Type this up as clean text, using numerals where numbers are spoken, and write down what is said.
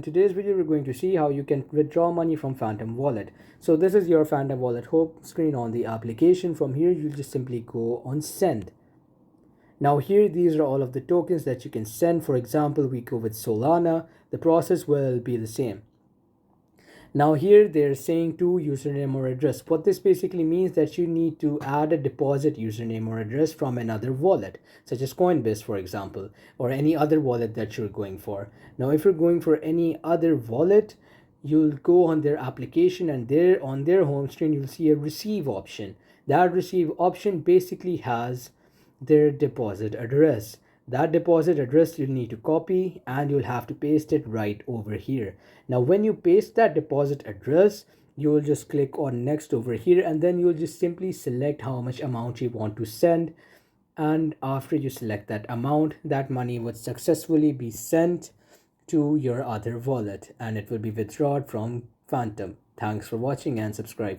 In today's video, we're going to see how you can withdraw money from Phantom Wallet. So this is your Phantom Wallet home screen on the application. From here, you just simply go on send. Now here, these are all of the tokens that you can send. For example, we go with Solana. The process will be the same. Now here they're saying to username or address. What this basically means that you need to add a deposit username or address from another wallet, such as Coinbase, for example, or any other wallet that you're going for. Now, if you're going for any other wallet, you'll go on their application, and there on their home screen, you'll see a receive option. That receive option basically has their deposit address. That deposit address you'll need to copy and you'll have to paste it right over here. Now when you paste that deposit address, you will just click on next over here, and then you'll just simply select how much amount you want to send. And after you select that amount, that money would successfully be sent to your other wallet and it will be withdrawn from Phantom. Thanks for watching and subscribe for